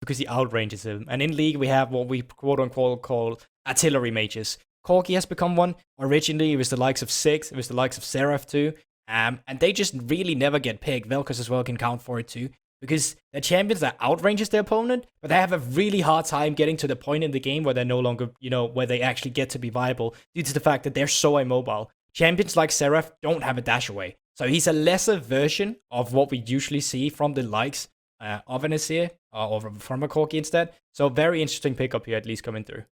because he outranges him. And in League, we have what we quote unquote call artillery mages. Corki has become one. Originally, it was the likes of Six, it was the likes of Seraph too. And they just really never get picked. Vel'Koz as well can count for it too. Because they're champions that outranges their opponent, but they have a really hard time getting to the point in the game where they're no longer, where they actually get to be viable due to the fact that they're so immobile. Champions like Seraph don't have a dash away. So he's a lesser version of what we usually see from the likes of an Asir or from a Corki instead. So very interesting pickup here, at least coming through.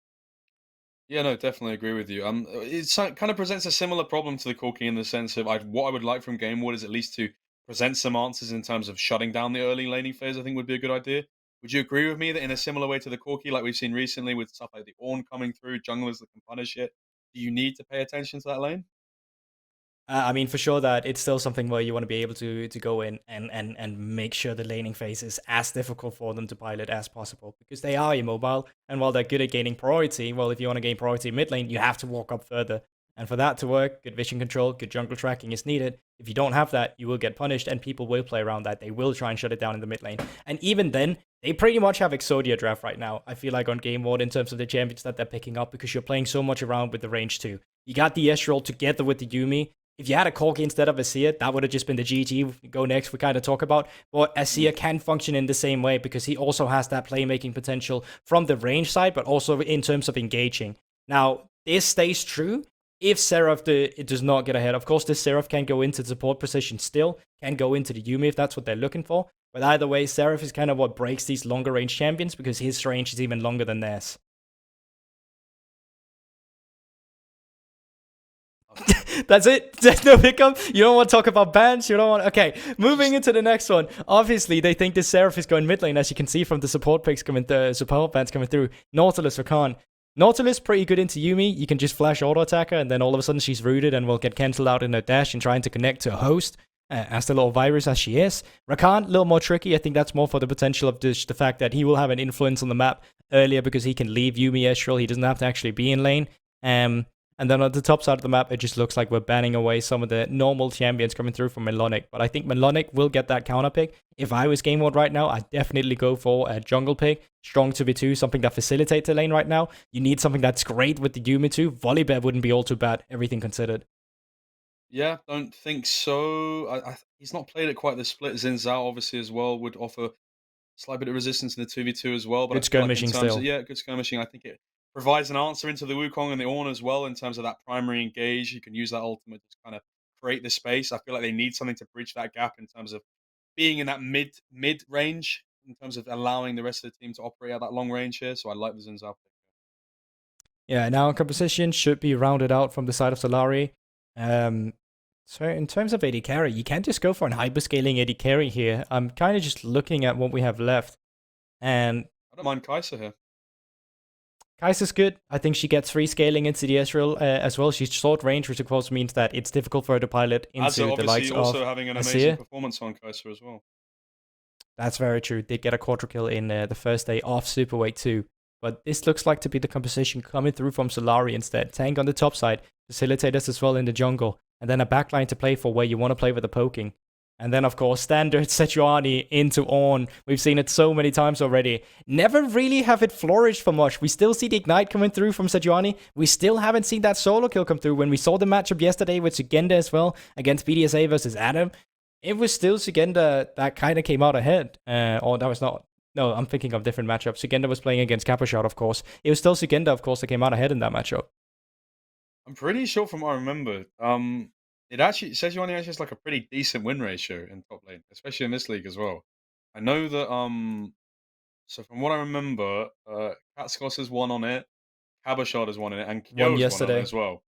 Yeah, no, definitely agree with you. It kind of presents a similar problem to the Corki in the sense of what I would like from GameWard is at least to present some answers in terms of shutting down the early laning phase. I think would be a good idea. Would you agree with me that in a similar way to the Corki, like we've seen recently with stuff like the Ornn coming through, junglers that can punish it, do you need to pay attention to that lane? I mean, for sure that it's still something where you want to be able to go in and make sure the laning phase is as difficult for them to pilot as possible because they are immobile. And while they're good at gaining priority, well, if you want to gain priority mid lane, you have to walk up further. And for that to work, good vision control, good jungle tracking is needed. If you don't have that, you will get punished, and people will play around that. They will try and shut it down in the mid lane. And even then, they pretty much have Exodia draft right now, I feel like, on GameWard in terms of the champions that they're picking up because you're playing so much around with the range too. You got the Ezreal together with the Yumi. If you had a Corki instead of a Seer, that would have just been the GG go next we kind of talk about. But a Seer can function in the same way because he also has that playmaking potential from the range side, but also in terms of engaging. Now, this stays true if Seraph it does not get ahead. Of course, this Seraph can go into the support position still, can go into the Yumi if that's what they're looking for. But either way, Seraph is kind of what breaks these longer range champions because his range is even longer than theirs. That's it. There's no pickup. You don't want to talk about bans. You don't want. Okay, moving into the next one. Obviously, they think this Seraph is going mid lane, as you can see from the support picks coming, support bans coming through. Nautilus for Khan. Nautilus pretty good into Yumi. You can just flash auto attacker, and then all of a sudden she's rooted and will get cancelled out in her dash and trying to connect to a host. As the little virus as she is. Rakan, a little more tricky. I think that's more for the potential of the fact that he will have an influence on the map earlier because he can leave Yumi Ezreal. He doesn't have to actually be in lane. And then on the top side of the map, it just looks like we're banning away some of the normal champions coming through from Melonic. But I think Melonic will get that counter pick. If I was GameWard right now, I'd definitely go for a jungle pick. Strong 2v2, something that facilitates the lane right now. You need something that's great with the Yumi too. Volibear wouldn't be all too bad, everything considered. Yeah, don't think so. He's not played it quite the split. Xin Zhao obviously as well would offer slight bit of resistance in the 2v2 as well. But I Good feel like in skirmishing terms of, still. yeah, good skirmishing, I think it provides an answer into the Wukong and the Ornn as well in terms of that primary engage. You can use that ultimate to kind of create the space. I feel like they need something to bridge that gap in terms of being in that mid range in terms of allowing the rest of the team to operate at that long range here. So I like the Xin Zhao pick. Yeah, now composition should be rounded out from the side of Solary. So in terms of AD carry, you can't just go for an hyperscaling AD carry here. I'm kind of just looking at what we have left. And I don't mind Kai'Sa here. Kai'Sa's good. I think she gets free scaling into the Ezreal as well. She's short range, which of course means that it's difficult for her to pilot into the likes Obviously also of having an amazing Asir. performance on Kai'Sa as well. That's very true. Did get a quarter kill in the first day off Super Week 2. But this looks like to be the composition coming through from Solary instead. Tank on the top side, facilitators as well in the jungle, and then a backline to play for where you want to play with the poking. And then, of course, standard Sejuani into Ornn. We've seen it so many times already. Never really have it flourished for much. We still see the Ignite coming through from Sejuani. We still haven't seen that solo kill come through. When we saw the matchup yesterday with Sugenda as well, against BDSA versus Adam, it was still Sugenda that kind of came out ahead. Or that was not. No, I'm thinking of different matchups. Sugenda was playing against Capushot, of course. It was still Sugenda, of course, that came out ahead in that matchup. I'm pretty sure from what I remember, it actually Sejuani actually has like a pretty decent win ratio in top lane, especially in this league as well. I know that so from what I remember, Catskos has won on it, Cabochard has won on it, and Won Kyo's won on it yesterday. as well.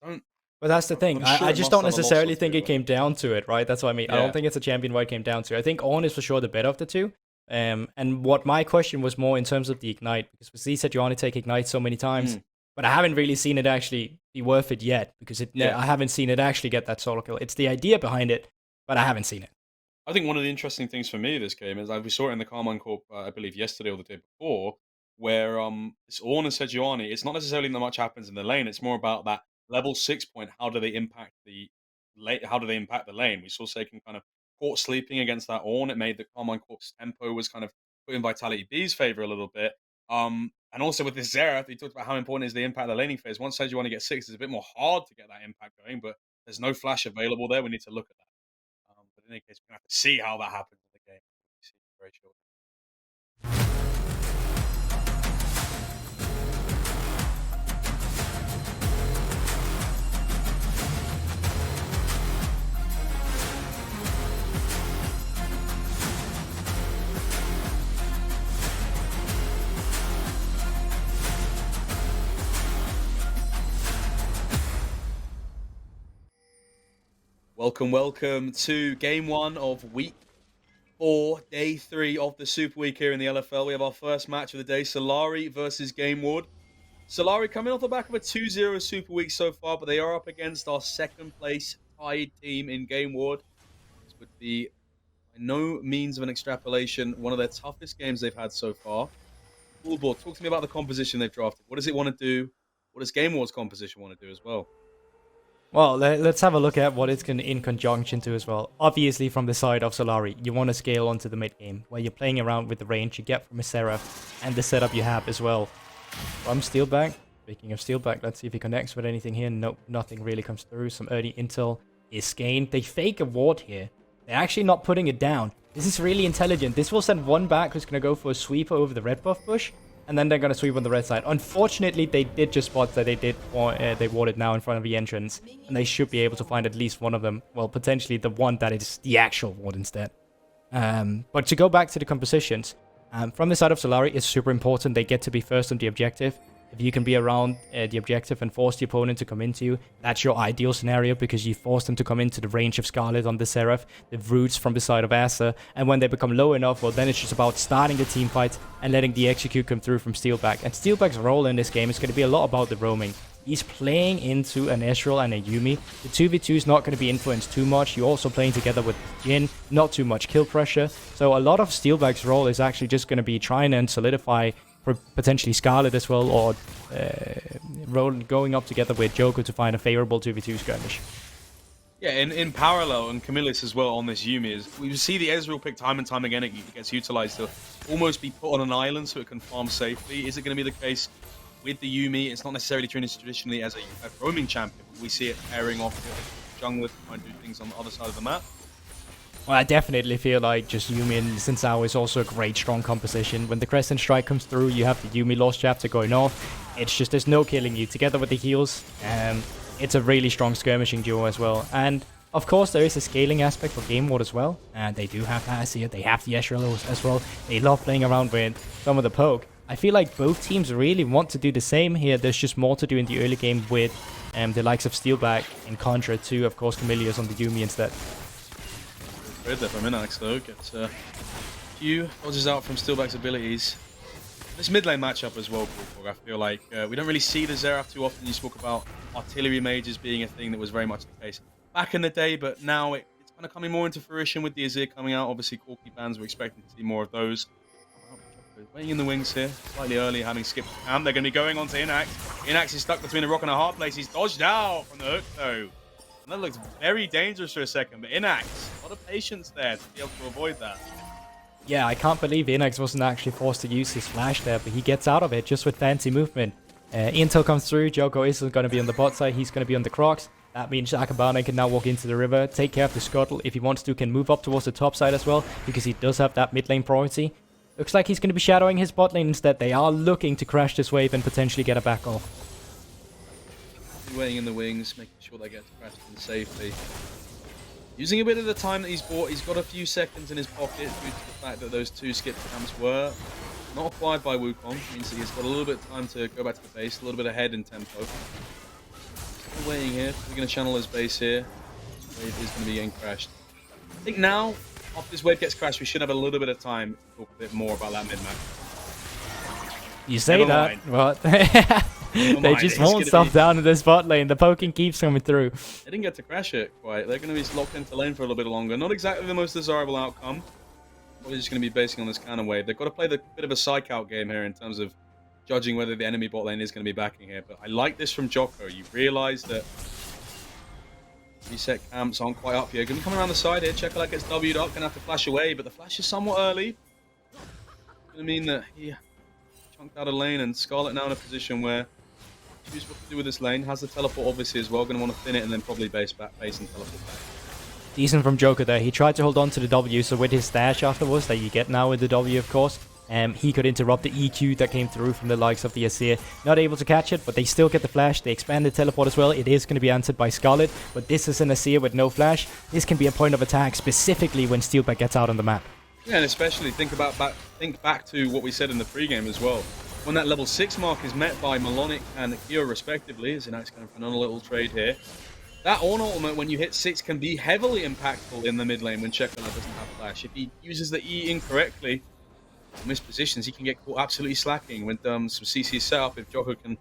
I don't, But that's the but thing. I'm I, sure I it just must don't have a loss or necessarily think two. it But came down to it, right? That's what I mean. I don't yeah, think it's a champion where it came down to. I think Ornn is for sure the better of the two. And what my question was more in terms of the Ignite, because we see Sejuani take Ignite so many times, mm, but I haven't really seen it actually be worth it yet, because yeah. I haven't seen it actually get that solo kill. It's the idea behind it, but I haven't seen it. I think one of the interesting things for me this game is we saw it in the Carmine Corp, I believe yesterday or the day before, where it's Ornn and Sejuani. It's not necessarily that much happens in the lane. It's more about that level 6 point. How do they impact the lane? How do they impact the lane? We saw Saken kind of caught sleeping against that Ornn. It made the Carmine Corp's tempo was kind of put in Vitality B's favor a little bit. And also with this Xerath, he talked about how important is the impact of the laning phase. Once you want to get 6, it's a bit more hard to get that impact going, but there's no flash available there. We need to look at that. But in any case, we're going to have to see how that happens in the game. See very shortly. Welcome to game 1 of week 4, day 3 of the Super Week here in the LFL. We have our first match of the day, Solary versus GameWard. Solary coming off the back of a 2-0 Super Week so far, but they are up against our second place tied team in GameWard. This would be by no means of an extrapolation, one of their toughest games they've had so far. Board, talk to me about the composition they've drafted. What does it want to do? What does GameWard's composition want to do as well? Well, let's have a look at what it's in conjunction to as well. Obviously, from the side of Solary, you want to scale onto the mid game, where you're playing around with the range you get from a Seraph, and the setup you have as well. From Steelback, speaking of Steelback, let's see if he connects with anything here. Nope, nothing really comes through. Some early intel is gained. They fake a ward here. They're actually not putting it down. This is really intelligent. This will send one back who's going to go for a sweeper over the red buff bush, and then they're going to sweep on the red side. Unfortunately, they did just spot that they warded now in front of the entrance, and they should be able to find at least one of them. Well, potentially the one that is the actual ward instead. But to go back to the compositions, from the side of Solary, it's super important they get to be first on the objective. If you can be around the objective and force the opponent to come into you, that's your ideal scenario because you force them to come into the range of Scarlet on the Seraph, the roots from the side of Asa, and when they become low enough, well then it's just about starting the team fight and letting the execute come through from Steelback. And Steelback's role in this game is going to be a lot about the roaming. He's playing into an Ezreal and a Yuumi. The 2v2 is not going to be influenced too much. You're also playing together with Jhin, not too much kill pressure. So a lot of Steelback's role is actually just going to be trying and solidify for potentially Scarlet as well, or going up together with Joker to find a favorable 2v2 skirmish. Yeah, in parallel, and Camillus as well on this Yuumi, is we see the Ezreal pick time and time again. It gets utilized to almost be put on an island so it can farm safely. Is it going to be the case with the Yuumi? It's not necessarily treated traditionally as a roaming champion, but we see it pairing off with junglers to try and do things on the other side of the map. Well, I definitely feel like just Yuumi and Sinsao is also a great strong composition. When the Crescent Strike comes through, you have the Yuumi Lost Chapter going off. It's just, there's no killing you. Together with the heals, it's a really strong skirmishing duo as well. And of course, there is a scaling aspect for GameWard as well. And they do have Pass here, they have the Ezreal as well. They love playing around with some of the poke. I feel like both teams really want to do the same here. There's just more to do in the early game with the likes of Steelback in contra to, of course, Camillus on the Yuumi instead. Great there from Inax though, gets a few dodges out from Steelback's abilities. This mid lane matchup as well, I feel like we don't really see the Xerath too often. You spoke about artillery mages being a thing that was very much the case back in the day, but now it's kind of coming more into fruition with the Azir coming out. Obviously, Corki fans were expecting to see more of those. Waiting in the wings here, slightly early, having skipped the camp. They're going to be going on to Inax. Inax is stuck between a rock and a hard place. He's dodged out from the hook though. And that looks very dangerous for a second, but Inax, a lot of patience there to be able to avoid that. Yeah, I can't believe Inax wasn't actually forced to use his flash there, but he gets out of it just with fancy movement. Intel comes through, Joko is going to be on the bot side, he's going to be on the Crocs. That means Akabane can now walk into the river, take care of the Scuttle. If he wants to, can move up towards the top side as well, because he does have that mid lane priority. Looks like he's going to be shadowing his bot lane instead. They are looking to crash this wave and potentially get a back off. Waiting in the wings, making sure they get crashed in safely. Using a bit of the time that he's bought, he's got a few seconds in his pocket due to the fact that those two skip camps were not acquired by Wukong. Means that he's got a little bit of time to go back to the base, a little bit ahead in tempo. Still waiting here, we're going to channel his base here. Wave is going to be getting crashed. I think now, after this wave gets crashed, we should have a little bit of time to talk a bit more about that mid-map. You say that, but they just won't stop down in this bot lane. The poking keeps coming through. They didn't get to crash it quite. They're going to be locked into lane for a little bit longer. Not exactly the most desirable outcome. Probably just going to be basing on this counter wave. They've got to play the bit of a psych out game here in terms of judging whether the enemy bot lane is going to be backing here. But I like this from Jocko. You realise that reset camps aren't quite up here. Going to be coming around the side here. Check out that gets W'd up. Going to have to flash away, but the flash is somewhat early. going to mean that he chunked out a lane, and Scarlet now in a position where choose what to do with this lane. Has the teleport obviously as well. Going to want to thin it and then probably base and teleport back. Decent from Joker there. He tried to hold on to the W, so with his stash afterwards that you get now with the W, of course, he could interrupt the EQ that came through from the likes of the Azir. Not able to catch it, but they still get the flash. They expand the teleport as well. It is going to be answered by Scarlet, but this is an Azir with no flash. This can be a point of attack, specifically when Steelback gets out on the map. Yeah, and especially think back to what we said in the pregame as well. When that level 6 mark is met by Melonic and Kyo respectively, as Inax going for another little trade here. That Ornn ultimate, when you hit 6, can be heavily impactful in the mid lane when Checkmate doesn't have flash. If he uses the E incorrectly, or missed positions, he can get caught absolutely slacking. When some CC is set up, if Joko can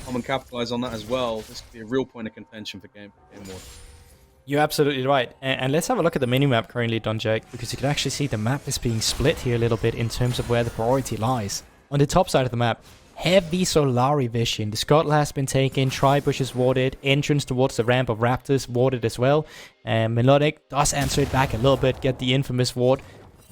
come and capitalize on that as well, this could be a real point of contention for GameWard. You're absolutely right. And let's have a look at the minimap currently, Donjek, because you can actually see the map is being split here a little bit in terms of where the priority lies. On the top side of the map, heavy Solary vision. The Scuttle has been taken, Tri-Bush is warded, entrance towards the ramp of Raptors warded as well. And Melodic does answer it back a little bit, get the infamous ward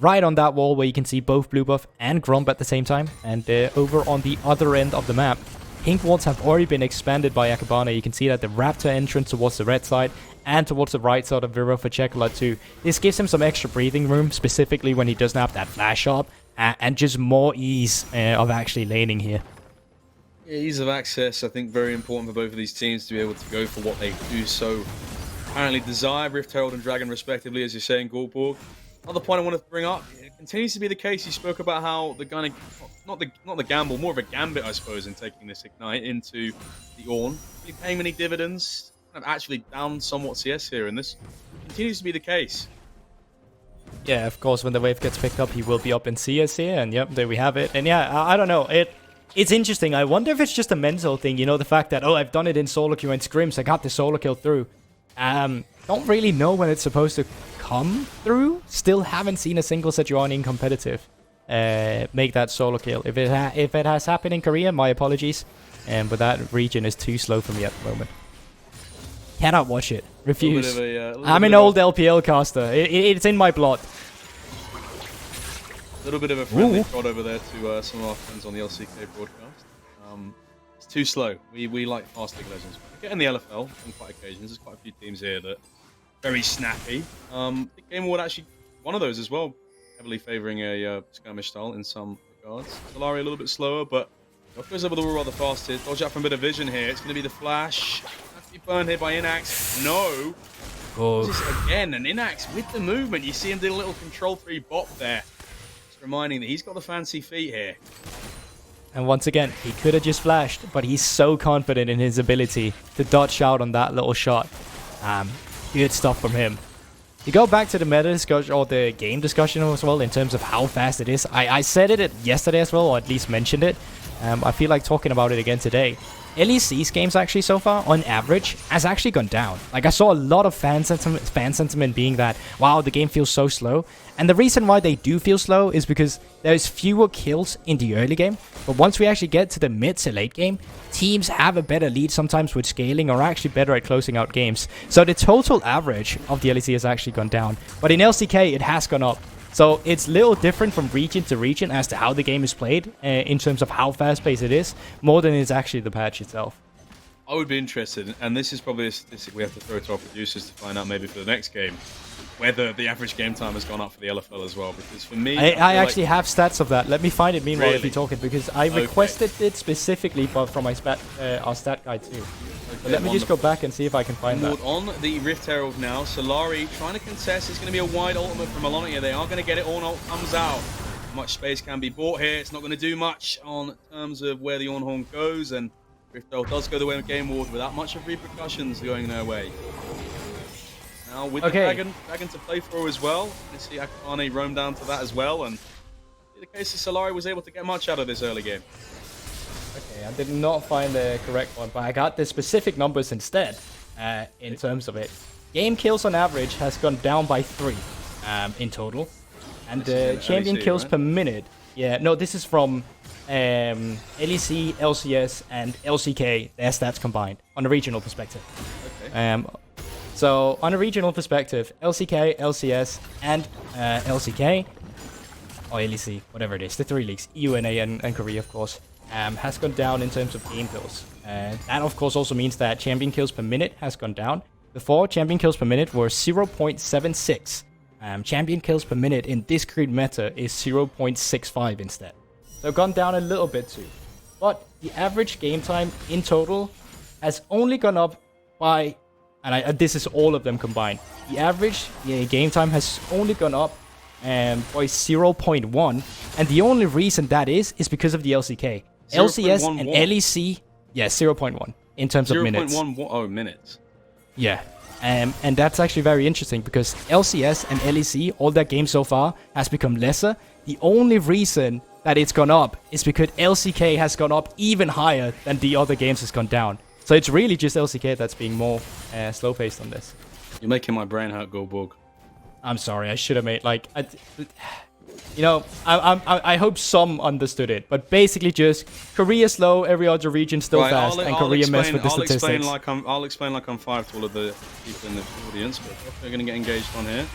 right on that wall where you can see both Blue Buff and Grump at the same time. And over on the other end of the map, pink wards have already been expanded by Akabana. You can see that the Raptor entrance towards the red side and towards the right side of Viro for Checolat too. This gives him some extra breathing room, specifically when he doesn't have that flash up, and just more ease of actually laning here. Yeah, ease of access, I think, very important for both of these teams to be able to go for what they do so apparently desire, Rift Herald and Dragon respectively, as you're saying, Goldborg. Another point I want to bring up, it continues to be the case. You spoke about how the kind of, not the gamble, more of a gambit, I suppose, in taking this Ignite into the Ornn. Really paying many dividends, kind of actually down somewhat CS here, and this continues to be the case. Yeah, of course, when the wave gets picked up, he will be up in CS here, and yep, there we have it. And yeah, I don't know, it's interesting. I wonder if it's just a mental thing, you know, the fact that, oh, I've done it in solo queue and scrims, I got the solo kill through. Don't really know when it's supposed to come through. Still haven't seen a single Sejuani in competitive make that solo kill. If it has happened in Korea, my apologies. But that region is too slow for me at the moment. Cannot watch it. Refuse. I'm an old LPL caster. It's in my blood. A little bit of a friendly prod over there to some of our friends on the LCK broadcast. It's too slow. We like fast League Legends. We get in the LFL on quite occasions. There's quite a few teams here that are very snappy. I think GameWard actually one of those as well, heavily favouring a skirmish style in some regards. Solary a little bit slower, but goes over the wall rather fast here. Dodge out from a bit of vision here. It's going to be the flash. Has to be burned here by Inax. No. Oh. This is again an Inax with the movement. You see him do a little control 3 bop there. Just reminding that he's got the fancy feet here. And once again, he could have just flashed, but he's so confident in his ability to dodge out on that little shot. Good stuff from him. You go back to the meta discussion, or the game discussion as well, in terms of how fast it is. I said it yesterday as well, or at least mentioned it. I feel like talking about it again today. LEC's games actually so far, on average, has actually gone down. Like, I saw a lot of fan sentiment being that, wow, the game feels so slow. And the reason why they do feel slow is because there's fewer kills in the early game. But once we actually get to the mid to late game, teams have a better lead sometimes with scaling, or actually better at closing out games. So the total average of the LEC has actually gone down. But in LCK, it has gone up. So it's a little different from region to region as to how the game is played in terms of how fast-paced it is, more than it's actually the patch itself. I would be interested, and this is probably a statistic we have to throw to our producers to find out maybe for the next game, whether the average game time has gone up for the LFL as well. Because for me, I actually have stats of that. Let me find it meanwhile if you're talking, because I requested it specifically from my our stat guide too. Okay, let me just go back and see if I can find that. On the Rift Herald now, Solary trying to contest. It's going to be a wide ultimate from Melonic here. They are going to get it. Ornn ult comes out. Much space can be bought here. It's not going to do much on terms of where the Ornn horn goes, and Rift Herald does go the way of GameWard without much of repercussions going their way. Now with the dragon to play for as well. You see Akane roam down to that as well, and in the case of Solary was able to get much out of this early game. Okay, I did not find the correct one, but I got the specific numbers instead in terms of it. Game kills on average has gone down by 3 in total. And champion kills per minute. Yeah, no, this is from LEC, LCS, and LCK, their stats combined, on a regional perspective. Okay. So, on a regional perspective, LCK, LCS, and LCK or LEC, whatever it is, the 3 leagues, EU, NA, and Korea, of course, has gone down in terms of game kills. That, of course, also means that champion kills per minute has gone down. Before, champion kills per minute were 0.76. Champion kills per minute in this current meta is 0.65 instead. So gone down a little bit too. But the average game time in total has only gone up by, and this is all of them combined, the average game time has only gone up by 0.1, and the only reason that is because of the LCK. LCS and LEC, yeah, 0.1 in terms of minutes. 0.1 minutes. Yeah, and that's actually very interesting because LCS and LEC, all that game so far, has become lesser. The only reason that it's gone up is because LCK has gone up even higher than the other games has gone down. So it's really just LCK that's being more slow-paced on this. You're making my brain hurt, Goldborg. I'm sorry, I should have made, like, you know, I hope some understood it, but basically just Korea slow, every other region still fast, and Korea mess with the statistics. I'll explain like I'm 5 to all of the people in the audience, but they're going to get engaged on here.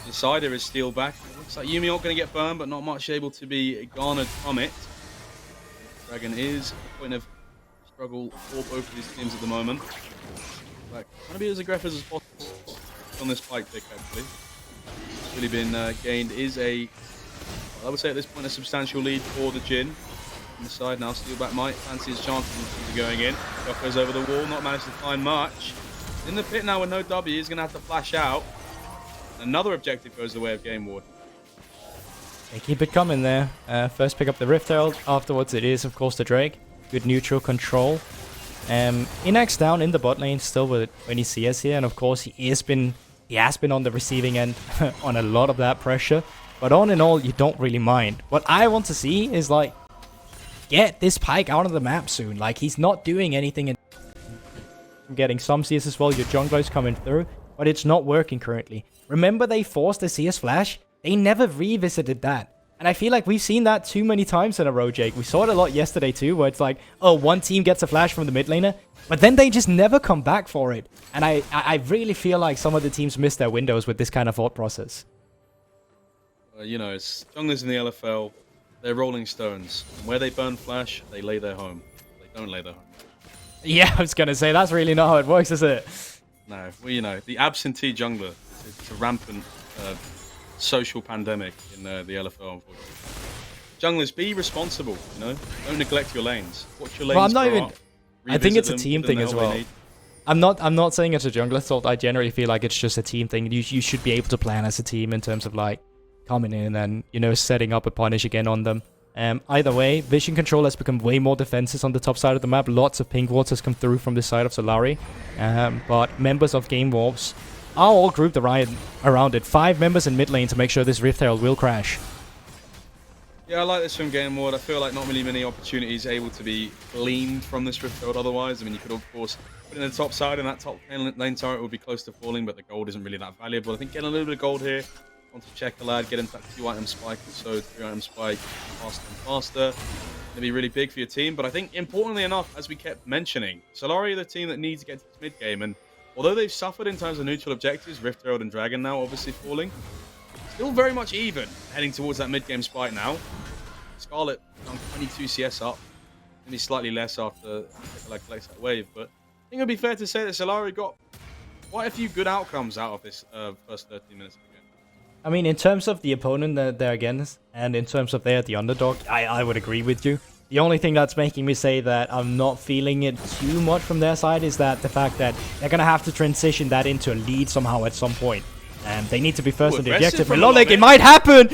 The Cider is still back. It looks like Yuumi not going to get burned, but not much able to be garnered from it. Dragon is a point of struggle for both of these teams at the moment. Like, trying to be as aggressive as possible on this spike pick, actually. What's really been gained is I would say at this point, a substantial lead for the Jin. On the side now, Steelback might fancy his chances of going in. Duck goes over the wall, not managed to find much. In the pit now with no W, he's going to have to flash out. Another objective goes the way of GameWard. They keep it coming there. First pick up the Rift Herald, afterwards it is of course the Drake. Good neutral control. Inax down in the bot lane still with 20 CS here, and of course he has been on the receiving end on a lot of that pressure. But all in all, you don't really mind. What I want to see is like, get this Pyke out of the map soon. Like, he's not doing anything. I'm getting some CS as well. Your jungler's coming through, but it's not working currently. Remember they forced the CS flash? They never revisited that. And I feel like we've seen that too many times in a row, Jake. We saw it a lot yesterday too, where it's like, oh, one team gets a flash from the mid laner, but then they just never come back for it. And I really feel like some of the teams miss their windows with this kind of thought process. You know, it's junglers in the LFL, they're rolling stones. And where they burn flash, they lay their home. They don't lay their home. Yeah, I was going to say, that's really not how it works, is it? No, well, you know, the absentee jungler, it's a rampant social pandemic in the LFL, unfortunately. Junglers, be responsible, you know? Don't neglect your lanes. Watch your lanes. Well, I'm not even... I think it's a team thing as well. I'm not saying it's a jungler thought. I generally feel like it's just a team thing. You should be able to plan as a team in terms of like coming in and, you know, setting up a punish again on them. Either way, vision control has become way more defenses on the top side of the map. Lots of pink wards has come through from the side of Solary. But members of GameWard are all grouped around it. 5 members in mid lane to make sure this Rift Herald will crash. Yeah, I like this from GameWard. I feel like not really many opportunities able to be gleaned from this Rift Herald otherwise. I mean, you could, of course, put it in the top side and that top lane turret would be close to falling, but the gold isn't really that valuable. I think getting a little bit of gold here, want to check the lad, get into that 2-item spike or so, 3-item spike faster and faster. Going to be really big for your team, but I think importantly enough, as we kept mentioning, Solary are the team that needs to get to this mid game, and although they've suffered in terms of neutral objectives, Rift Herald and Dragon now obviously falling, still very much even heading towards that mid game spike now. Scarlet done 22 CS up, maybe slightly less after like collects that wave, but I think it'd be fair to say that Solary got quite a few good outcomes out of this first 13 minutes of the game. I mean, in terms of the opponent that they're against, and in terms of they're the underdog, I would agree with you. The only thing that's making me say that I'm not feeling it too much from their side is that the fact that they're going to have to transition that into a lead somehow at some point. And they need to be first on the objective. Melodic, it might happen!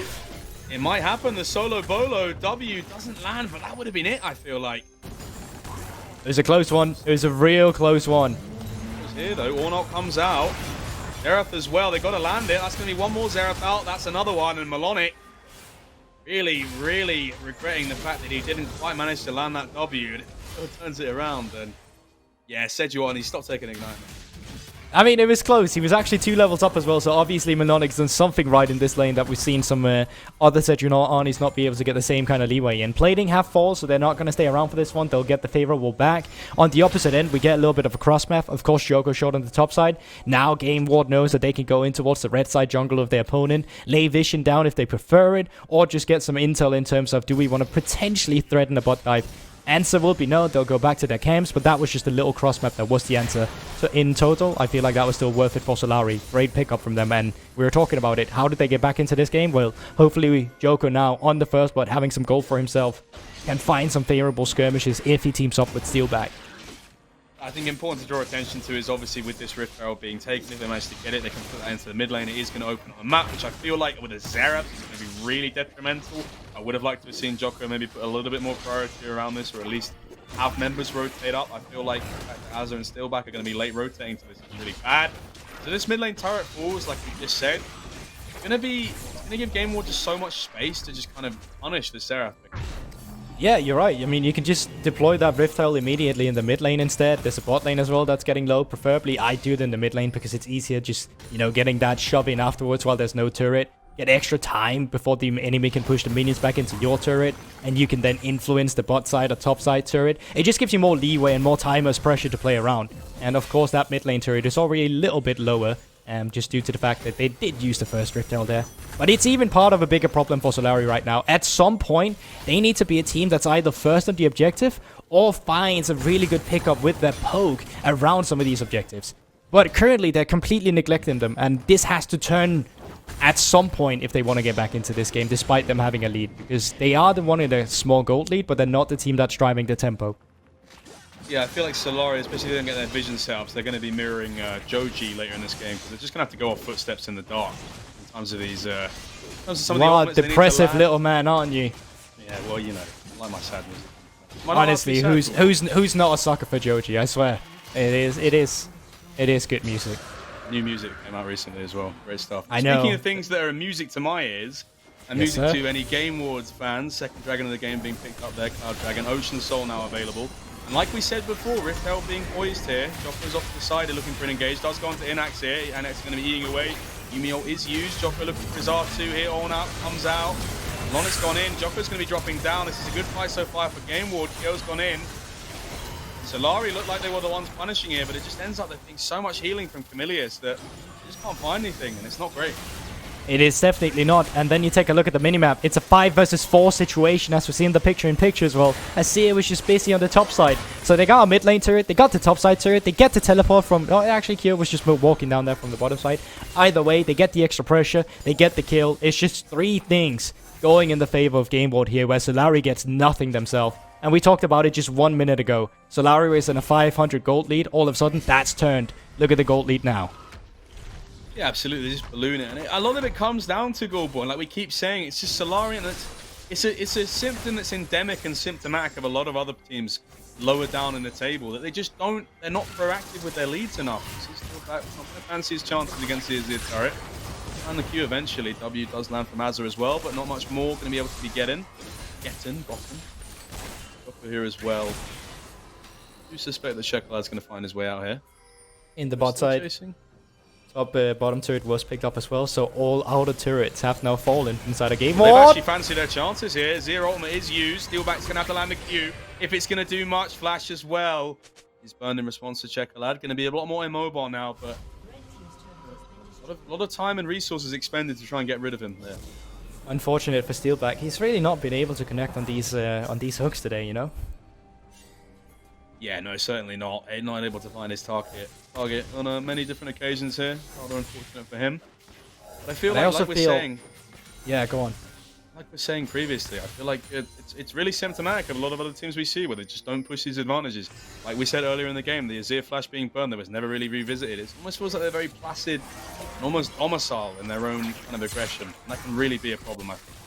It might happen. The solo bolo W doesn't land, but that would have been it, I feel like. It was a close one. It was a real close one. It was here, though. Ornok comes out. Xerath as well. They got to land it. That's going to be one more Xerath out. That's another one. And Melodic really, really regretting the fact that he didn't quite manage to land that W. And it sort of turns it around. And yeah, Sejuani, stop taking Ignite. I mean, it was close. He was actually 2 levels up as well, so obviously Melonix done something right in this lane that we've seen some other Sejuno Arnis not be able to get the same kind of leeway in. Plating have falls, so they're not going to stay around for this one. They'll get the favorable back. On the opposite end, we get a little bit of a cross map. Of course, Joko short on the top side. Now GameWard knows that they can go in towards the red side jungle of their opponent, lay vision down if they prefer it, or just get some intel in terms of, do we want to potentially threaten a bot dive? Answer will be no, they'll go back to their camps, but that was just a little cross map that was the answer. So in total, I feel like that was still worth it for Solary. Great pickup from them, and we were talking about it. How did they get back into this game? Well, hopefully Joko now on the first blood, having some gold for himself, can find some favorable skirmishes if he teams up with Steelback. I think important to draw attention to is obviously with this Rift Barrel being taken, if they manage to get it, they can put that into the mid lane. It is going to open up a map, which I feel like with a Xerath is going to be really detrimental. I would have liked to have seen Joko maybe put a little bit more priority around this, or at least have members rotate up. I feel like Azza and Steelback are going to be late rotating to this. It's really bad. So this mid lane turret falls, like we just said, it's going to give GameWard just so much space to just kind of punish the Xerath. Yeah, you're right. I mean, you can just deploy that Rift Tile immediately in the mid lane instead. There's a bot lane as well that's getting low. Preferably, I do it in the mid lane because it's easier just, you know, getting that shove in afterwards while there's no turret. Get extra time before the enemy can push the minions back into your turret, and you can then influence the bot side or top side turret. It just gives you more leeway and more time as pressure to play around. And of course, that mid lane turret is already a little bit lower, just due to the fact that they did use the first Rift Tile there. But it's even part of a bigger problem for Solary right now. At some point, they need to be a team that's either first on the objective or finds a really good pickup with their poke around some of these objectives. But currently, they're completely neglecting them, and this has to turn at some point if they want to get back into this game, despite them having a lead. Because they are the one in a small gold lead, but they're not the team that's driving the tempo. Yeah, I feel like Solary, especially if they don't get their vision setups, they're going to be mirroring Joji later in this game, because they're just going to have to go off footsteps in the dark in terms of these. Some of the depressive little man, aren't you? Yeah, well, you know, I like my sad music. Honestly, who's not a sucker for Joji? I swear, it is good music. New music came out recently as well. Great stuff. I know. Speaking of things that are music to my ears, and Yes, music sir. to any GameWards fans, second dragon of the game being picked up there, Cloud Dragon, Ocean Soul now available. And like we said before, Rift Hell being poised here. Joko's off to the side, they're looking for an engage. Does go on to Inax here. Inax is going to be eating away. Yumio is used. Joko looking for his R2 here. On out, comes out. Lonit's gone in. Joko's going to be dropping down. This is a good fight so far for GameWard. Kyo's gone in. Solary looked like they were the ones punishing here, but it just ends up there being so much healing from Camilius that you just can't find anything, and it's not great. It is definitely not. And then you take a look at the minimap. It's a 5 versus 4 situation, as we see in the picture as well. Asir was just busy on the top side. So they got a mid lane turret, they got the top side turret, they get the teleport from... Oh, actually, Kyo was just walking down there from the bottom side. Either way, they get the extra pressure, they get the kill. It's just 3 things going in the favor of GameWard here, where Solary gets nothing themselves. And we talked about it just 1 minute ago. Solary was in a 500 gold lead. All of a sudden, that's turned. Look at the gold lead now. Yeah, absolutely. They just balloon it. And a lot of it comes down to Goldborn. Like we keep saying, it's just Solary, and it's a symptom that's endemic and symptomatic of a lot of other teams lower down in the table, that they just don't, they're not proactive with their leads enough. It's still not going to fancy his chances against the Azir turret. And the Q eventually. W does land from Azza as well, but not much more going to be able to be gotten. Upper here as well. I do suspect that Shekelad's going to find his way out here. In the bot side. Chasing. Top bottom turret was picked up as well, so all outer turrets have now fallen inside a game. They've actually fancied their chances here. Zero ultimate is used. Steelback's going to have to land the Q. If it's going to do much, Flash as well. He's burned in response to Shekelad. Going to be a lot more immobile now, but a lot of time and resources expended to try and get rid of him there. Unfortunate for Steelback. He's really not been able to connect on these hooks today, you know? Yeah, no, certainly not. Not able to find his target on many different occasions here. Rather unfortunate for him. But I feel like we're saying... Yeah, go on. Like we're saying previously, I feel like it's really symptomatic of a lot of other teams we see where they just don't push these advantages. Like we said earlier in the game, the Azir Flash being burned, that was never really revisited. It almost feels like they're very placid and almost domicile in their own kind of aggression. And that can really be a problem, I think.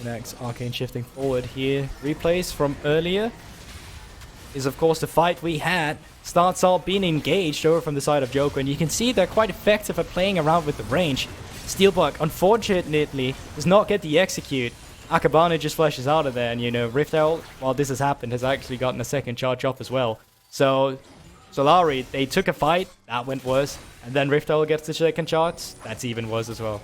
The next Arcane shifting forward here. Replays from earlier is, of course, the fight we had. Starts out being engaged over from the side of Joko, and you can see they're quite effective at playing around with the range. Steelback, unfortunately, does not get the execute. Akabane just flashes out of there, and, you know, Rift Owl, while this has happened, has actually gotten a second charge off as well. So, Solary, they took a fight, that went worse. And then Riftel gets the second charge, that's even worse as well.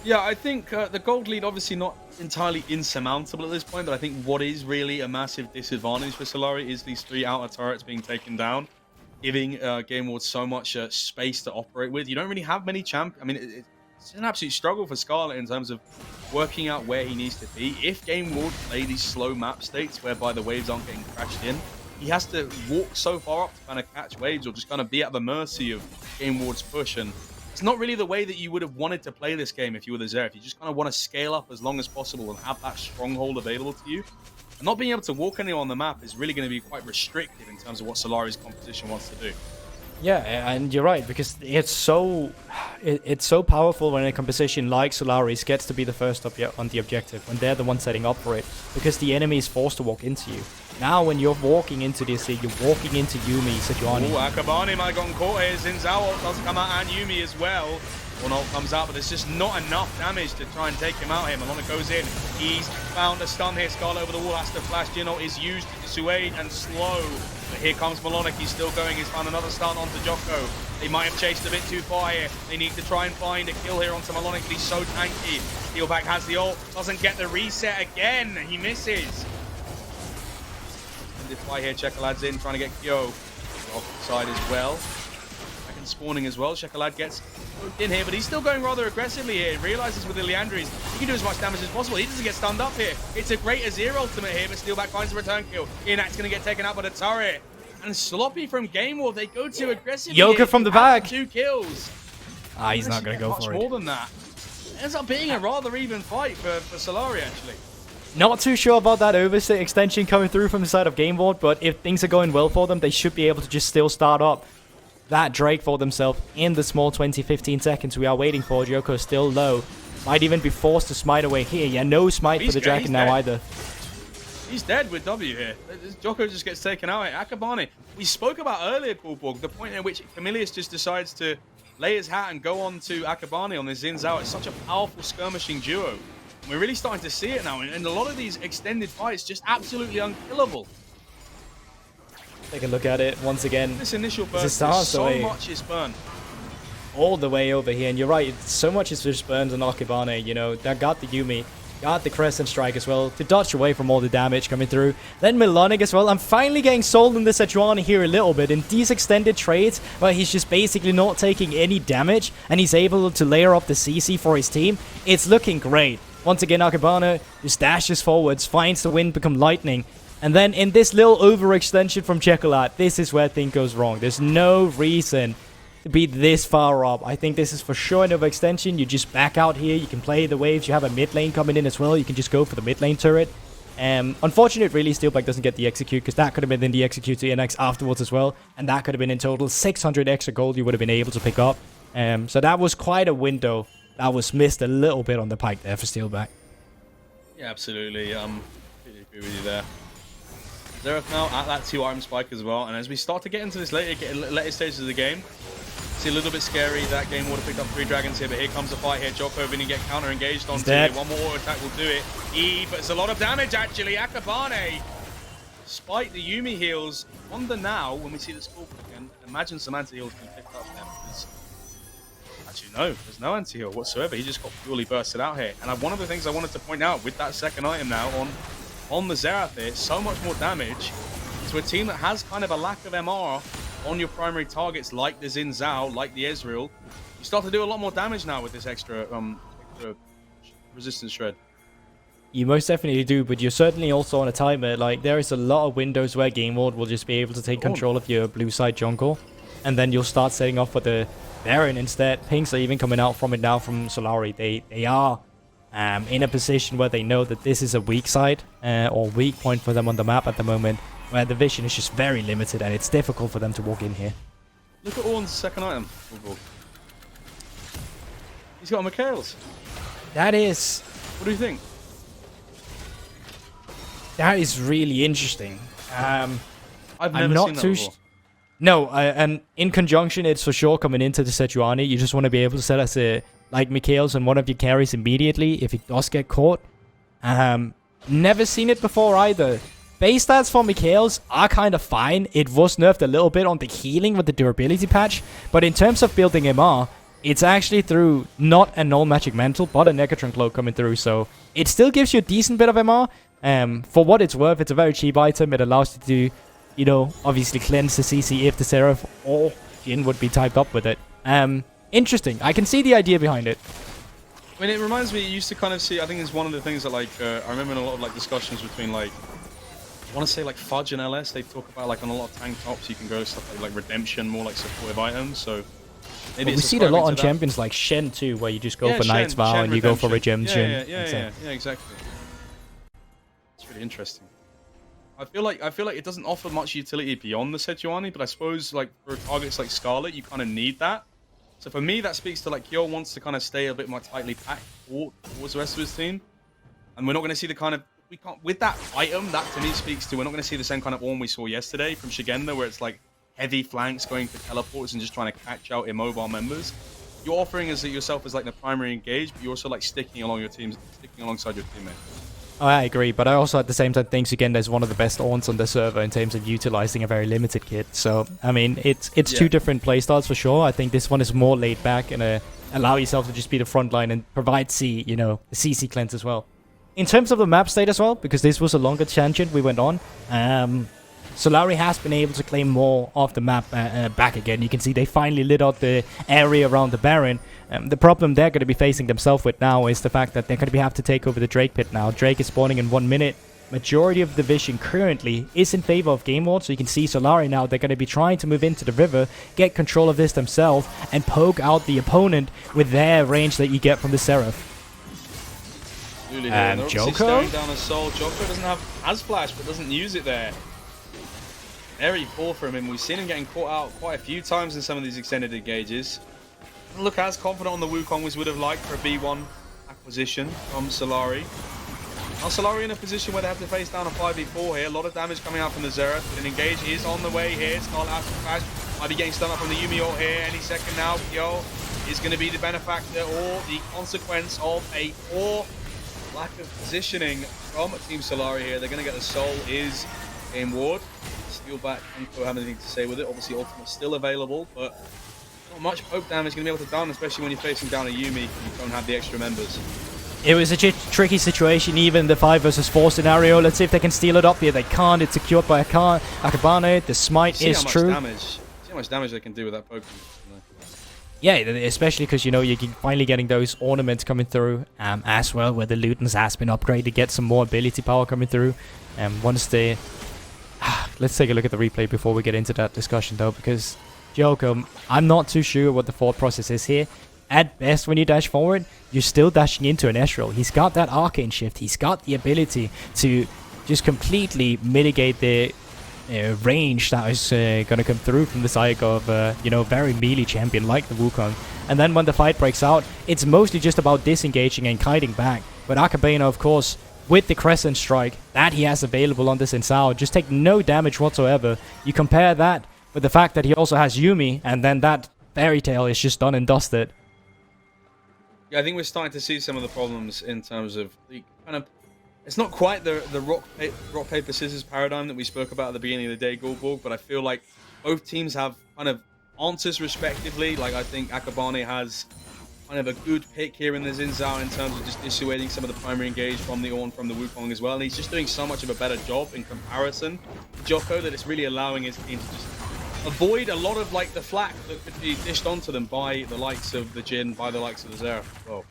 Yeah, I think the gold lead obviously not entirely insurmountable at this point, but I think what is really a massive disadvantage for Solary is these 3 outer turrets being taken down, giving GameWard so much space to operate with. You don't really have many champions. I mean, it's an absolute struggle for Scarlet in terms of working out where he needs to be. If GameWard play these slow map states whereby the waves aren't getting crashed in, he has to walk so far up to kind of catch waves or just kind of be at the mercy of GameWard's push. And it's not really the way that you would have wanted to play this game if you were the Xerath. You just kind of want to scale up as long as possible and have that stronghold available to you. And not being able to walk anywhere on the map is really going to be quite restrictive in terms of what Solary's composition wants to do. Yeah, and you're right, because it's so powerful when a composition like Solaris gets to be the first on the objective, when they're the one setting up for it, because the enemy is forced to walk into you. Now, when you're walking into this, you're walking into Yuumi, Sejuani. Oh, Akabane might have gotten caught here. Zinzao does come out, and Yuumi as well. One ult comes out, but there's just not enough damage to try and take him out here. Malona goes in. He's found a stun here. Scarlet over the wall has to flash. Jino is used to dissuade and slow. But here comes Malona. He's still going. He's found another stun onto Jocko. They might have chased a bit too far here. They need to try and find a kill here onto Malona. He's so tanky. Steelback has the ult. Doesn't get the reset again. He misses. This fight here. Chekalad's in, trying to get Kyo off the side as well. Spawning as well. Shekalad gets hooked in here, but he's still going rather aggressively here. He realizes with the Leandries, he can do as much damage as possible. He doesn't get stunned up here. It's a great Azir ultimate here, but Steelback finds a return kill. Inac's going to get taken out by the turret. And Sloppy from GameWard, they go too aggressively. Yoka from the back. 2 kills. He's not going to go for it. Much more than that. It ends up being a rather even fight for Solary, actually. Not too sure about that overstay extension coming through from the side of GameWard, but if things are going well for them, they should be able to just still start up that Drake for themselves in the small 20-15 seconds we are waiting for. Joko still low. Might even be forced to smite away here. Yeah, no smite for the Draken now either. He's dead with W here. Joko just gets taken out here. Akabane, we spoke about earlier, Coolborg, the point at which Camillus just decides to lay his hat and go on to Akabane on this Xin Zhao. It's such a powerful skirmishing duo. And we're really starting to see it now. And a lot of these extended fights just absolutely unkillable. Take a look at it once again. This initial burst, so much is burned. All the way over here, and you're right, so much is just burned on Akabane, you know, that got the Yuumi, got the Crescent Strike as well, to dodge away from all the damage coming through. Then Melonic as well. I'm finally getting sold in the Sejuani here a little bit. In these extended trades, where he's just basically not taking any damage, and he's able to layer up the CC for his team, it's looking great. Once again, Akabane just dashes forwards, finds the wind become lightning. And then in this little overextension from Chekalat, this is where things goes wrong. There's no reason to be this far up. I think this is for sure an overextension. You just back out here. You can play the waves. You have a mid lane coming in as well. You can just go for the mid lane turret. Unfortunate, really, Steelback doesn't get the execute, because that could have been in the execute to NX afterwards as well. And that could have been in total 600 extra gold you would have been able to pick up. So that was quite a window that was missed a little bit on the pike there for Steelback. Yeah, absolutely. Completely agree with you there. Xerath now at that 2-item spike as well, and as we start to get into this later stages of the game, it's a little bit scary that GameWard picked up 3 dragons here, but here comes a fight here. Jocko going to get counter-engaged onto it. One more auto attack will do it. But it's a lot of damage, actually. Akabane, despite the Yuumi heals, wonder now, when we see the score again, imagine some anti-heals can pick up there, because actually, no, there's no anti-heal whatsoever. He just got purely bursted out here. And one of the things I wanted to point out with that second item now on the Xerath here, so much more damage to a team that has kind of a lack of MR on your primary targets, like the Xin Zhao, like the Ezreal. You start to do a lot more damage now with this extra resistance shred. You most definitely do, but you're certainly also on a timer. Like, there is a lot of windows where GameWard will just be able to take control of your blue side jungle, and then you'll start setting off for the Baron instead. Pinks are even coming out from it now from Solary. They are in a position where they know that this is a weak side or weak point for them on the map at the moment, where the vision is just very limited and it's difficult for them to walk in here. Look at Ornn's second item. He's got a Mikhail's. That is... What do you think? That is really interesting. I've never seen that before. No, and in conjunction, it's for sure coming into the Sejuani. You just want to be able to set as a... like Mikhail's on one of your carries immediately if he does get caught. Never seen it before either. base stats for Mikhail's are kind of fine. It was nerfed a little bit on the healing with the durability patch, but in terms of building MR, it's actually through not a null magic mantle, but a Negatron cloak coming through, so it still gives you a decent bit of MR. For what it's worth, it's a very cheap item. It allows you to, obviously cleanse the CC if the Seraph or Jin would be typed up with it. Interesting. I can see the idea behind it. I mean, it reminds me, you used to kind of see, I think it's one of the things that, like, I remember in a lot of, like, discussions between, like, I want to say, like, Fudge and LS, they talk about, like, on a lot of tank tops, you can go to stuff like Redemption, more like supportive items, so maybe we see it a lot on champions like Shen too, where you just go for Knight's Vow and you go for Redemption. Yeah, exactly. It's really interesting. I feel like it doesn't offer much utility beyond the Sejuani, but I suppose, like, for targets like Scarlet, you kind of need that. So for me, that speaks to, like, Kyo wants to kind of stay a bit more tightly packed towards the rest of his team. And we're not going to see the kind of... We can't... With that item, that to me speaks to... We're not going to see the same kind of Ornn we saw yesterday from Shigenda, where it's, like, heavy flanks going for teleports and just trying to catch out immobile members. You're offering as yourself as, like, the primary engage, but you're also, like, sticking alongside your teammates. Oh, I agree, but I also at the same time think Shigenda is one of the best Ornns on the server in terms of utilizing a very limited kit. So, I mean, it's two different playstyles for sure. I think this one is more laid back and allow yourself to just be the front line and provide the CC cleanse as well. In terms of the map state as well, because this was a longer tangent we went on, Solary has been able to claim more of the map back again. You can see they finally lit out the area around the Baron. The problem they're going to be facing themselves with now is the fact that they're going to have to take over the Drake pit now. Drake is spawning in 1 minute. Majority of the vision currently is in favor of GameWard, so you can see Solary now, they're going to be trying to move into the river, get control of this themselves, and poke out the opponent with their range that you get from the Seraph. Joko? Down a soul. Joko doesn't has flash, but doesn't use it there. Very poor from him. We've seen him getting caught out quite a few times in some of these extended engages. Doesn't look as confident on the Wukong as we would have liked for a B1 acquisition from Solary. Now Solary in a position where they have to face down a 5v4 here. A lot of damage coming out from the Xerath, but an engage is on the way here. Scarlet Astral Crash might be getting stunned up from the Yumi ult here any second now. Kyo is going to be the benefactor or the consequence of a poor lack of positioning from Team Solary here. They're going to get the soul is GameWard. Steal back and don't have anything to say with it. Obviously, Ultimate's still available, but not much poke damage going to be able to done, especially when you're facing down a Yumi and you don't have the extra members. It was a tricky situation, even the 5 versus 4 scenario. Let's see if they can steal it up here. They can't. It's secured by Akabane. The smite is true. See how much damage they can do with that poke. Yeah, especially because, you're finally getting those ornaments coming through as well, where the Lutens has been upgraded, get some more ability power coming through. Once they... Let's take a look at the replay before we get into that discussion, though, because Joko, I'm not too sure what the thought process is here. At best, when you dash forward, you're still dashing into an Ezreal. He's got that arcane shift. He's got the ability to just completely mitigate the range that is going to come through from the side of, very melee champion like the Wukong. And then when the fight breaks out, it's mostly just about disengaging and kiting back. But Akabane, of course, with the Crescent Strike that he has available on this Insao, just take no damage whatsoever. You compare that with the fact that he also has Yumi, and then that Fairy Tail is just done and dusted. Yeah, I think we're starting to see some of the problems in terms of the kind of... It's not quite the rock, paper, scissors paradigm that we spoke about at the beginning of the day, Goldborg, but I feel like both teams have kind of answers respectively. Like, I think Akabane has kind of a good pick here in the Xin Zhao in terms of just dissuading some of the primary engage from the Ornn, from the Wukong as well. And he's just doing so much of a better job in comparison to Joko that it's really allowing his team to just avoid a lot of, like, the flack that could be dished onto them by the likes of the Jhin, by the likes of the Xerath as well.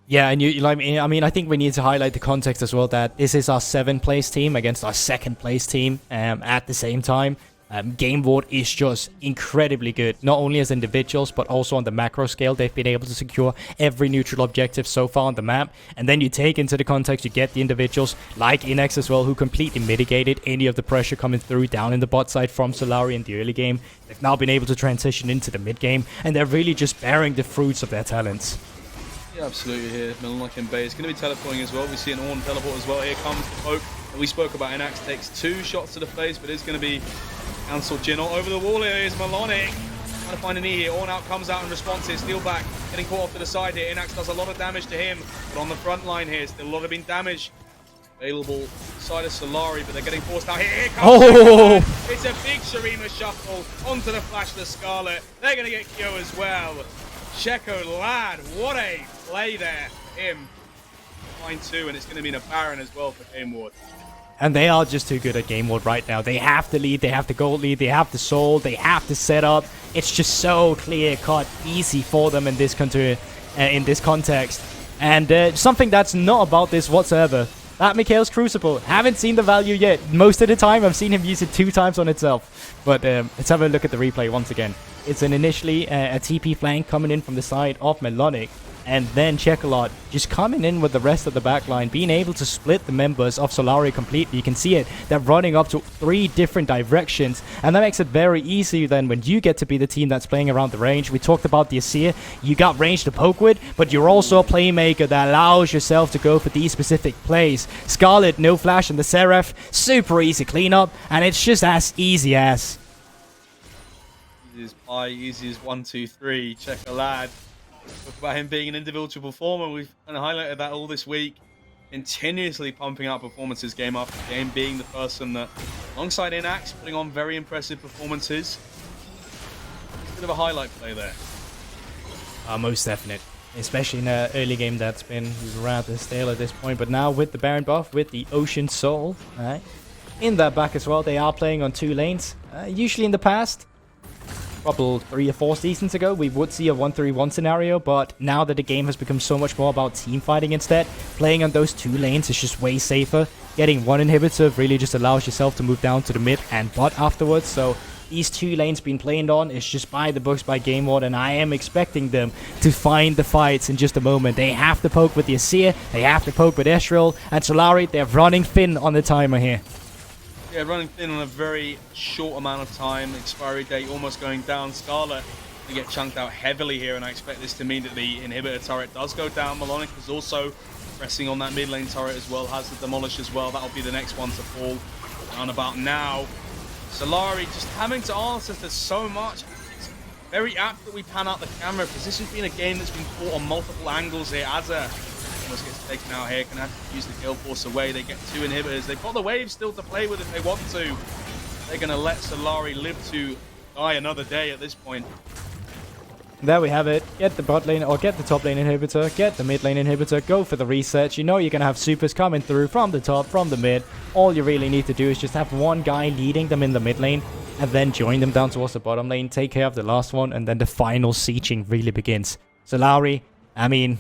Yeah, and I think we need to highlight the context as well, that this is our 7th place team against our 2nd place team at the same time. GameWard is just incredibly good, not only as individuals, but also on the macro scale. They've been able to secure every neutral objective so far on the map. And then you take into the context, you get the individuals like Inex as well, who completely mitigated any of the pressure coming through down in the bot side from Solary in the early game. They've now been able to transition into the mid game, and they're really just bearing the fruits of their talents. Yeah, absolutely here. Milanock in Bay is going to be teleporting as well. We see an Ornn teleport as well. Here comes the poke that we spoke about. Inax takes 2 shots to the face, but it's going to be cancelled. Jhin over the wall. Here is Milanock. Trying to find an E here. Ornn out comes out in response here. Steal back. Getting caught off to the side here. Inax does a lot of damage to him, but on the front line here, still a lot of being damage. available side of Solary, but they're getting forced out. Here comes Oh! It's a big Shurima shuffle onto the Flash the Scarlet. They're going to get Kyo as well. Checo Lad, what a play there. Him. Line 2, and it's going to mean a Baron as well for GameWard. And they are just too good at GameWard right now. They have the lead, they have the gold lead, they have the soul, they have the setup. It's just so clear-cut, easy for them in this context. And something that's not about this whatsoever. That Mikhail's Crucible. Haven't seen the value yet. Most of the time, I've seen him use it 2 times on itself. But let's have a look at the replay once again. It's initially a TP flank coming in from the side of Melonic. And then Checolot just coming in with the rest of the backline, being able to split the members of Solary completely. You can see it. They're running up to 3 different directions. And that makes it very easy then when you get to be the team that's playing around the range. We talked about the Asir. You got range to poke with, but you're also a playmaker that allows yourself to go for these specific plays. Scarlet, no flash, and the Seraph. Super easy cleanup. And it's just as easy as. Easy as pie, easy as 1, 2, 3. Check a lad. Talk about him being an individual performer. We've kind of highlighted that all this week. Continuously pumping out performances game after game, being the person that, alongside Inax, putting on very impressive performances. It's a bit of a highlight play there. Most definite. Especially in an early game that's been rather stale at this point. But now with the Baron buff, with the Ocean Soul, in that back as well, they are playing on 2 lanes. Usually in the past, probably 3 or 4 seasons ago, we would see a 1-3-1 scenario, but now that the game has become so much more about team fighting instead, playing on those 2 lanes is just way safer. Getting 1 inhibitor really just allows yourself to move down to the mid and bot afterwards, so these 2 lanes being played on is just by the books by GameWard, and I am expecting them to find the fights in just a moment. They have to poke with the Asir, they have to poke with Ezreal, and Solary, they're running thin on the timer here. Yeah, running thin on a very short amount of time. Expiry date almost going down. Scarlet to get chunked out heavily here, and I expect this to mean that the inhibitor turret does go down. Melonic is also pressing on that mid lane turret as well, has the demolish as well. That'll be the next one to fall around about now. Solary just having to answer to so much. It's very apt that we pan out the camera, because this has been a game that's been fought on multiple angles here. Azza almost gets taken out here, can have to use the Gale Force away. They get 2 inhibitors. They've got the waves still to play with if they want to. They're going to let Solary live to die another day at this point. There we have it. Get the bot lane or get the top lane inhibitor, get the mid lane inhibitor, go for the reset. You know you're going to have supers coming through from the top, from the mid. All you really need to do is just have one guy leading them in the mid lane and then join them down towards the bottom lane, take care of the last one, and then the final sieging really begins. Solary, I mean,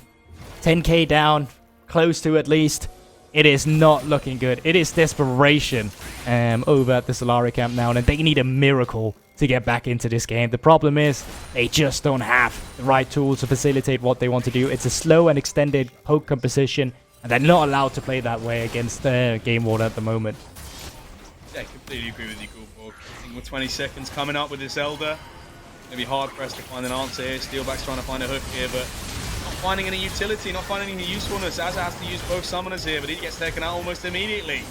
10k down, close to at least. It is not looking good. It is desperation over at the Solary camp now, and they need a miracle to get back into this game. The problem is they just don't have the right tools to facilitate what they want to do. It's a slow and extended poke composition, and they're not allowed to play that way against GameWard at the moment. Yeah, completely agree with you, Goldborg. I think with 20 seconds coming up with this Elder, going to be hard pressed to find an answer here. Steelback's trying to find a hook here, but not finding any utility, not finding any usefulness. Azza has to use both summoners here, but he gets taken out almost immediately.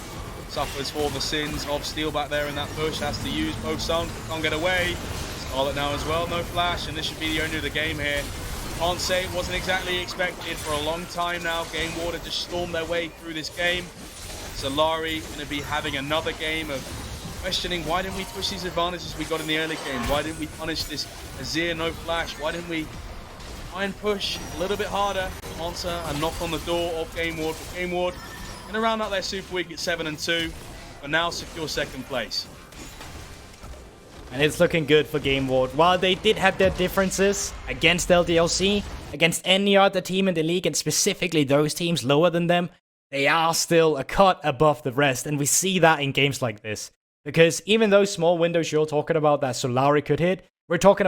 Suffers for the sins of Steelback there in that push, has to use both summons, can't get away. Scarlet now as well, no flash, and this should be the end of the game here. Can't say it wasn't exactly expected for a long time now. GameWard have just stormed their way through this game. Solary going to be having another game of questioning, why didn't we push these advantages we got in the early game? Why didn't we punish this Azir no flash? Why didn't we try and push a little bit harder, answer and knock on the door of GameWard? But GameWard going to round out their Super Week at 7-2, but now secure 2nd place. And it's looking good for GameWard. While they did have their differences against LDLC, against any other team in the league, and specifically those teams lower than them, they are still a cut above the rest. And we see that in games like this. Because even those small windows you're talking about that Solary could hit, we're talking